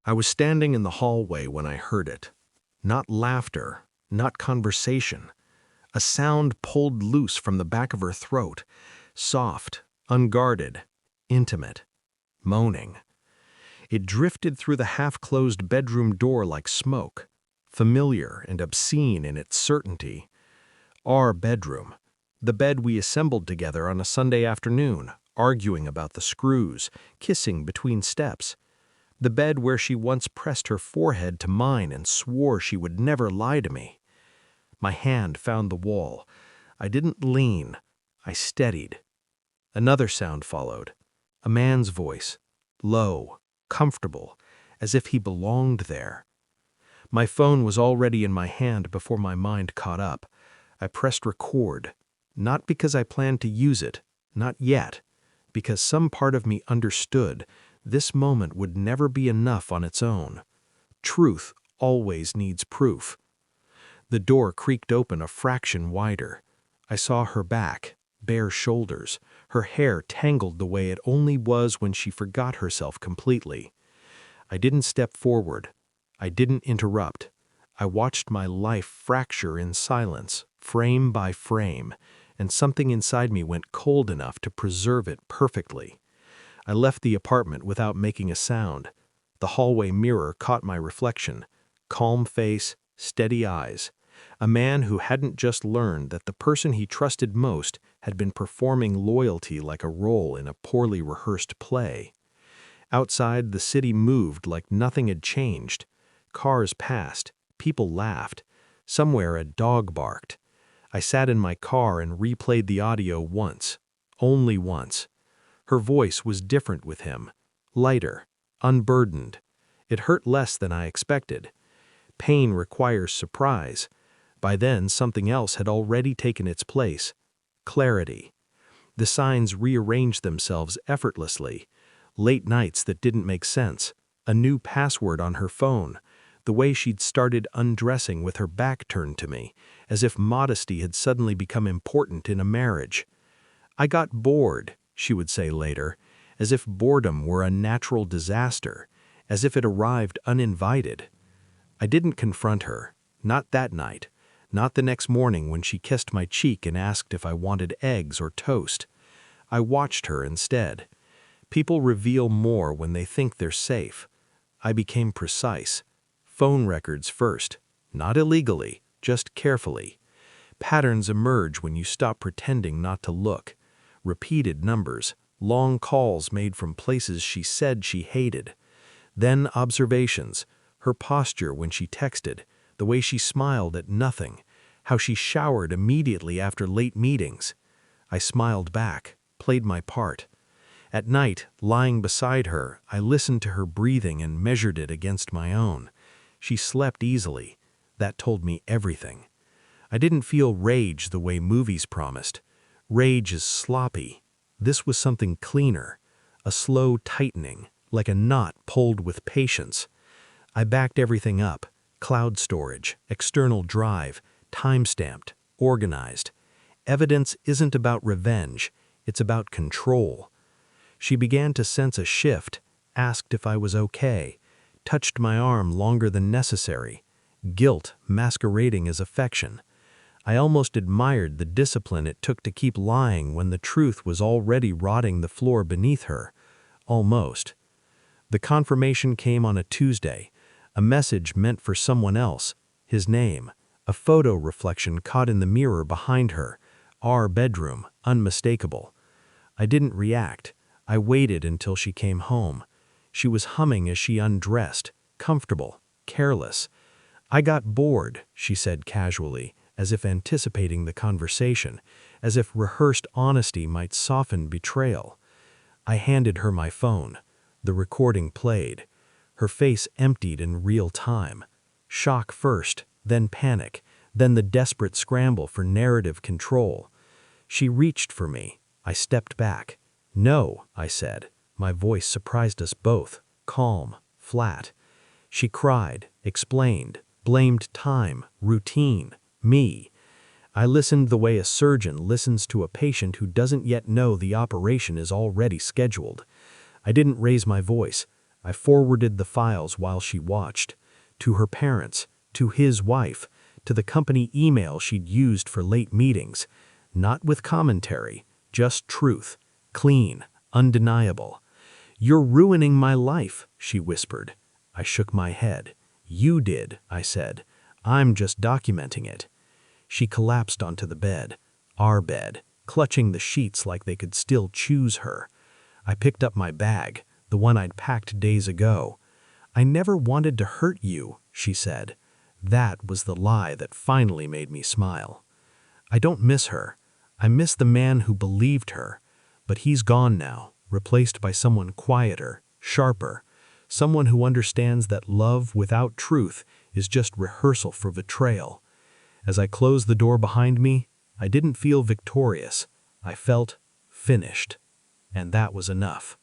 I was standing in the hallway when I heard it. Not laughter, not conversation. A sound pulled loose from the back of her throat, soft, unguarded, intimate, moaning. It drifted through the half-closed bedroom door like smoke, familiar and obscene in its certainty. Our bedroom, the bed we assembled together on a Sunday afternoon, arguing about the screws, kissing between steps. The bed where she once pressed her forehead to mine and swore she would never lie to me. My hand found the wall. I didn't lean. I steadied. Another sound followed. A man's voice, low, comfortable, as if he belonged there. My phone was already in my hand before my mind caught up. I pressed record, not because I planned to use it, not yet, because some part of me understood this moment would never be enough on its own. Truth always needs proof. The door creaked open a fraction wider. I saw her back, bare shoulders, her hair tangled the way it only was when she forgot herself completely. I didn't step forward. I didn't interrupt. I watched my life fracture in silence, frame by frame, and something inside me went cold enough to preserve it perfectly. I left the apartment without making a sound. The hallway mirror caught my reflection. Calm face, steady eyes. A man who hadn't just learned that the person he trusted most had been performing loyalty like a role in a poorly rehearsed play. Outside, the city moved like nothing had changed. Cars passed. People laughed. Somewhere a dog barked. I sat in my car and replayed the audio once. Only once. Her voice was different with him. Lighter. Unburdened. It hurt less than I expected. Pain requires surprise. By then, something else had already taken its place. Clarity. The signs rearranged themselves effortlessly. Late nights that didn't make sense. A new password on her phone. The way she'd started undressing with her back turned to me, as if modesty had suddenly become important in a marriage. I got bored, she would say later, as if boredom were a natural disaster, as if it arrived uninvited. I didn't confront her, not that night, not the next morning when she kissed my cheek and asked if I wanted eggs or toast. I watched her instead. People reveal more when they think they're safe. I became precise. Phone records first, not illegally, just carefully. Patterns emerge when you stop pretending not to look. Repeated numbers, long calls made from places she said she hated. Then observations, her posture when she texted, the way she smiled at nothing, how she showered immediately after late meetings. I smiled back, played my part. At night, lying beside her, I listened to her breathing and measured it against my own. She slept easily. That told me everything. I didn't feel rage the way movies promised. Rage is sloppy. This was something cleaner, a slow tightening, like a knot pulled with patience. I backed everything up, cloud storage, external drive, time-stamped, organized. Evidence isn't about revenge, it's about control. She began to sense a shift, asked if I was okay, touched my arm longer than necessary, guilt masquerading as affection. I almost admired the discipline it took to keep lying when the truth was already rotting the floor beneath her. Almost. The confirmation came on a Tuesday, a message meant for someone else, his name, a photo reflection caught in the mirror behind her, our bedroom, unmistakable. I didn't react. I waited until she came home. She was humming as she undressed, comfortable, careless. I got bored, she said casually, as if anticipating the conversation, as if rehearsed honesty might soften betrayal. I handed her my phone. The recording played. Her face emptied in real time. Shock first, then panic, then the desperate scramble for narrative control. She reached for me. I stepped back. "No," I said. My voice surprised us both, calm, flat. She cried, explained, blamed time, routine, me. I listened the way a surgeon listens to a patient who doesn't yet know the operation is already scheduled. I didn't raise my voice. I forwarded the files while she watched, to her parents, to his wife, to the company email she'd used for late meetings, not with commentary, just truth, clean, undeniable. "You're ruining my life," she whispered. I shook my head. "You did," I said. "I'm just documenting it." She collapsed onto the bed, our bed, clutching the sheets like they could still choose her. I picked up my bag, the one I'd packed days ago. "I never wanted to hurt you," she said. That was the lie that finally made me smile. I don't miss her. I miss the man who believed her. But he's gone now, replaced by someone quieter, sharper, someone who understands that love without truth is just rehearsal for betrayal. As I closed the door behind me, I didn't feel victorious. I felt finished. And that was enough.